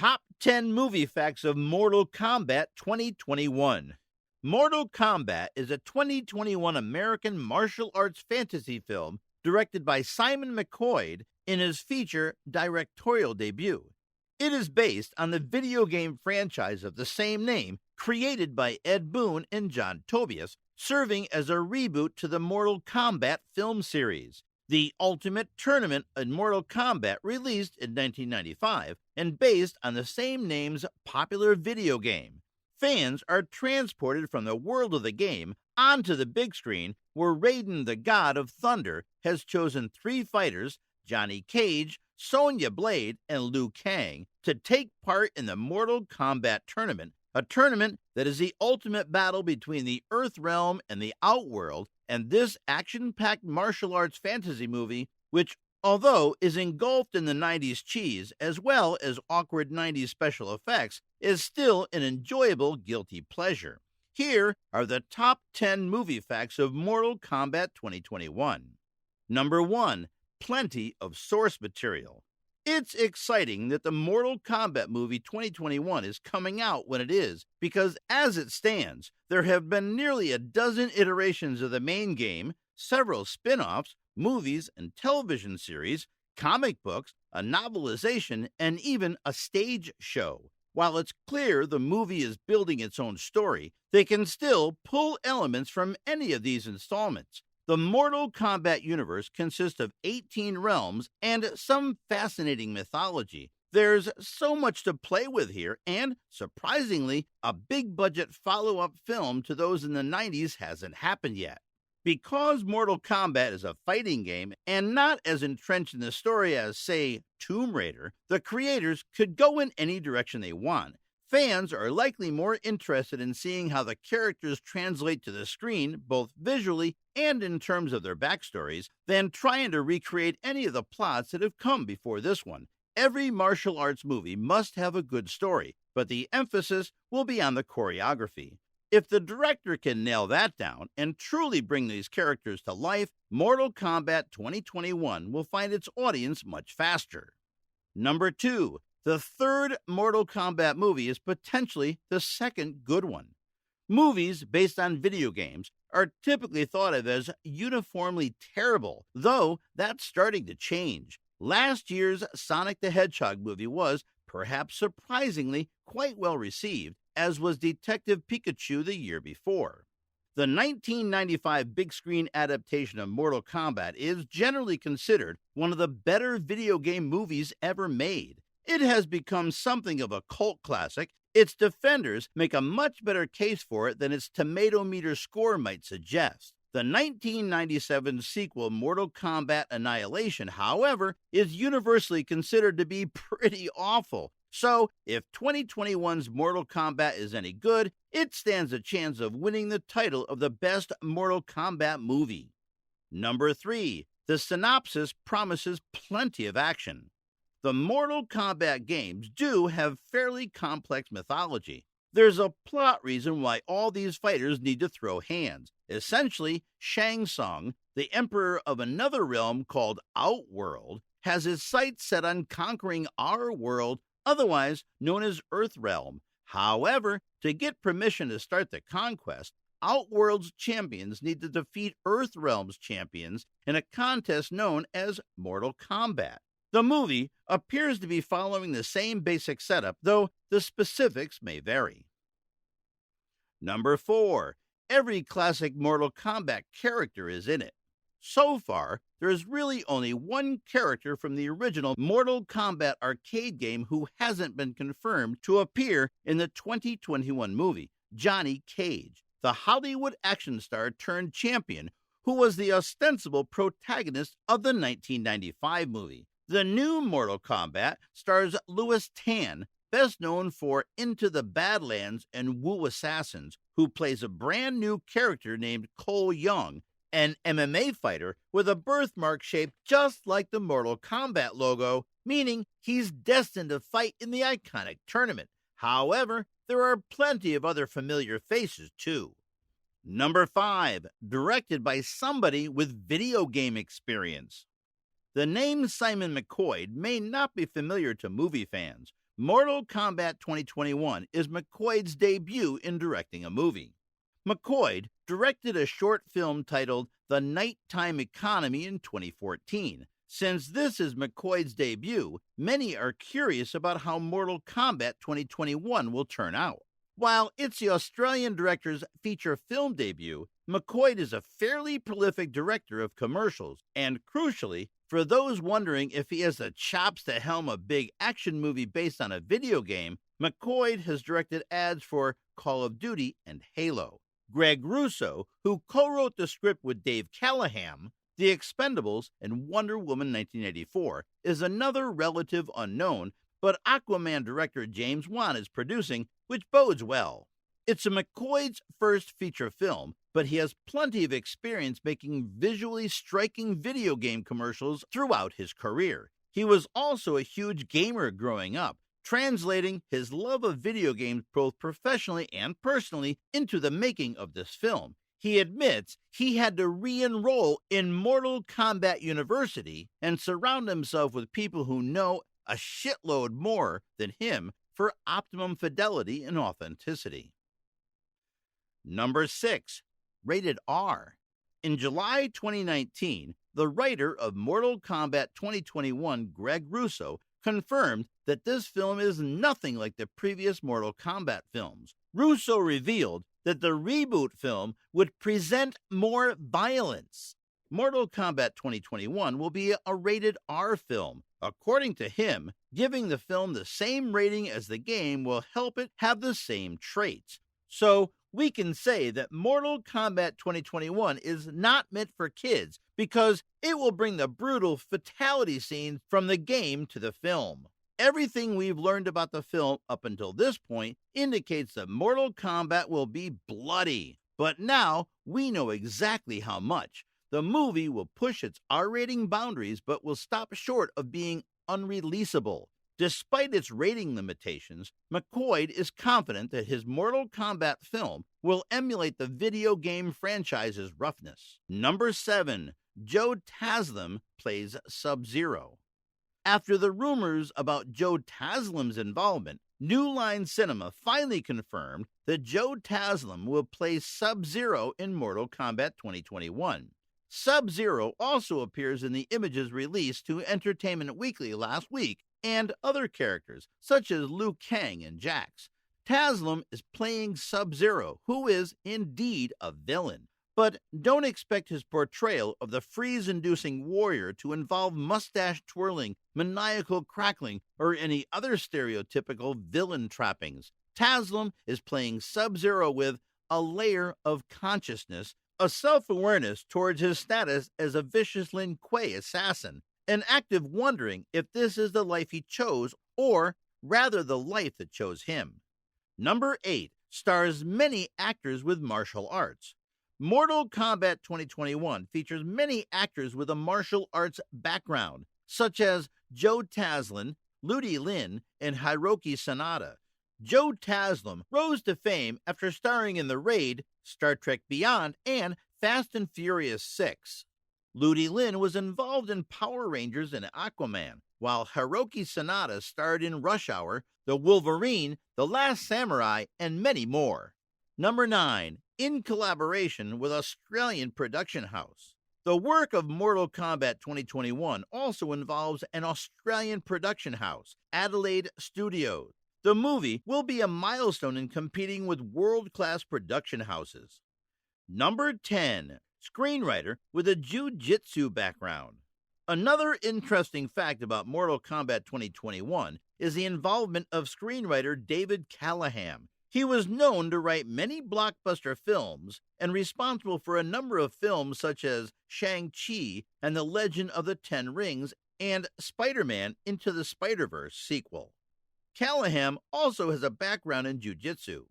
Top 10 Movie Facts of Mortal Kombat 2021. Mortal Kombat is a 2021 American martial arts fantasy film directed by Simon McQuoid in his feature directorial debut. It is based on the video game franchise of the same name, created by Ed Boon and John Tobias, serving as a reboot to the Mortal Kombat film series. The Ultimate Tournament in Mortal Kombat, released in 1995 and based on the same name's popular video game. Fans are transported from the world of the game onto the big screen, where Raiden, the God of Thunder, has chosen 3 fighters, Johnny Cage, Sonya Blade, and Liu Kang, to take part in the Mortal Kombat Tournament, a tournament that is the ultimate battle between the Earth Realm and the Outworld. And this action-packed martial arts fantasy movie, which, although is engulfed in the 90s cheese as well as awkward 90s special effects, is still an enjoyable guilty pleasure. Here are the top 10 movie facts of Mortal Kombat 2021. Number 1. Plenty of source material. It's exciting that the Mortal Kombat movie 2021 is coming out when it is, because as it stands, there have been nearly a dozen iterations of the main game, several spin-offs, movies and television series, comic books, a novelization, and even a stage show. While it's clear the movie is building its own story, they can still pull elements from any of these installments. The Mortal Kombat universe consists of 18 realms and some fascinating mythology. There's so much to play with here, and, surprisingly, a big-budget follow-up film to those in the 90s hasn't happened yet. Because Mortal Kombat is a fighting game and not as entrenched in the story as, say, Tomb Raider, the creators could go in any direction they want. Fans are likely more interested in seeing how the characters translate to the screen, both visually and in terms of their backstories, than trying to recreate any of the plots that have come before this one. Every martial arts movie must have a good story, but the emphasis will be on the choreography. If the director can nail that down and truly bring these characters to life, Mortal Kombat 2021 will find its audience much faster. Number 2. The third Mortal Kombat movie is potentially the second good one. Movies based on video games are typically thought of as uniformly terrible, though that's starting to change. Last year's Sonic the Hedgehog movie was, perhaps surprisingly, quite well received, as was Detective Pikachu the year before. The 1995 big screen adaptation of Mortal Kombat is generally considered one of the better video game movies ever made. It has become something of a cult classic. Its defenders make a much better case for it than its tomato meter score might suggest. The 1997 sequel Mortal Kombat Annihilation, however, is universally considered to be pretty awful. So, if 2021's Mortal Kombat is any good, it stands a chance of winning the title of the best Mortal Kombat movie. Number 3. The synopsis promises plenty of action. The Mortal Kombat games do have fairly complex mythology. There's a plot reason why all these fighters need to throw hands. Essentially, Shang Tsung, the emperor of another realm called Outworld, has his sights set on conquering our world, otherwise known as Earth Realm. However, to get permission to start the conquest, Outworld's champions need to defeat Earth Realm's champions in a contest known as Mortal Kombat. The movie appears to be following the same basic setup, though the specifics may vary. Number 4. Every classic Mortal Kombat character is in it. So far, there is really only one character from the original Mortal Kombat arcade game who hasn't been confirmed to appear in the 2021 movie, Johnny Cage, the Hollywood action star turned champion who was the ostensible protagonist of the 1995 movie. The new Mortal Kombat stars Louis Tan, best known for Into the Badlands and Wu Assassins, who plays a brand new character named Cole Young, an MMA fighter with a birthmark shaped just like the Mortal Kombat logo, meaning he's destined to fight in the iconic tournament. However, there are plenty of other familiar faces, too. Number 5. Directed by somebody with video game experience. The name Simon McQuoid may not be familiar to movie fans, Mortal Kombat 2021 is McQuoid's debut in directing a movie. McQuoid directed a short film titled The Nighttime Economy in 2014. Since this is McQuoid's debut, many are curious about how Mortal Kombat 2021 will turn out. While it's the Australian director's feature film debut, McQuoid is a fairly prolific director of commercials, and crucially, for those wondering if he has the chops to helm a big action movie based on a video game, McQuoid has directed ads for Call of Duty and Halo. Greg Russo, who co-wrote the script with Dave Callahan, The Expendables, and Wonder Woman 1984, is another relative unknown, but Aquaman director James Wan is producing, which bodes well. It's a McQuoid's first feature film, but he has plenty of experience making visually striking video game commercials throughout his career. He was also a huge gamer growing up, translating his love of video games both professionally and personally into the making of this film. He admits he had to re-enroll in Mortal Kombat University and surround himself with people who know a shitload more than him for optimum fidelity and authenticity. Number 6. Rated R. In July 2019, the writer of Mortal Kombat 2021, Greg Russo, confirmed that this film is nothing like the previous Mortal Kombat films. Russo revealed that the reboot film would present more violence. Mortal Kombat 2021 will be a rated R film. According to him, giving the film the same rating as the game will help it have the same traits. So, we can say that Mortal Kombat 2021 is not meant for kids because it will bring the brutal fatality scenes from the game to the film. Everything we've learned about the film up until this point indicates that Mortal Kombat will be bloody. But now we know exactly how much. The movie will push its R-rating boundaries but will stop short of being unreleasable. Despite its rating limitations, McQuoid is confident that his Mortal Kombat film will emulate the video game franchise's roughness. Number 7. Joe Taslim plays Sub-Zero. After the rumors about Joe Taslim's involvement, New Line Cinema finally confirmed that Joe Taslim will play Sub-Zero in Mortal Kombat 2021. Sub-Zero also appears in the images released to Entertainment Weekly last week, and other characters, such as Liu Kang and Jax. Taslim is playing Sub-Zero, who is indeed a villain. But don't expect his portrayal of the freeze-inducing warrior to involve mustache-twirling, maniacal crackling, or any other stereotypical villain trappings. Taslim is playing Sub-Zero with a layer of consciousness, a self-awareness towards his status as a vicious Lin Kuei assassin, an active wondering if this is the life he chose, or rather the life that chose him. Number 8 stars many actors with martial arts. Mortal Kombat 2021 features many actors with a martial arts background, such as Joe Taslim, Ludi Lin, and Hiroyuki Sanada. Joe Taslim rose to fame after starring in The Raid, Star Trek Beyond, and Fast and Furious 6. Ludi Lin was involved in Power Rangers and Aquaman, while Hiroyuki Sanada starred in Rush Hour, The Wolverine, The Last Samurai, and many more. Number 9. In collaboration with Australian production house. The work of Mortal Kombat 2021 also involves an Australian production house, Adelaide Studios. The movie will be a milestone in competing with world-class production houses. Number 10. Screenwriter with a jiu-jitsu background. Another interesting fact about Mortal Kombat 2021 is the involvement of screenwriter David Callahan. He was known to write many blockbuster films and responsible for a number of films such as Shang-Chi and The Legend of the Ten Rings and Spider-Man Into the Spider-Verse sequel. Callahan also has a background in jiu-jitsu.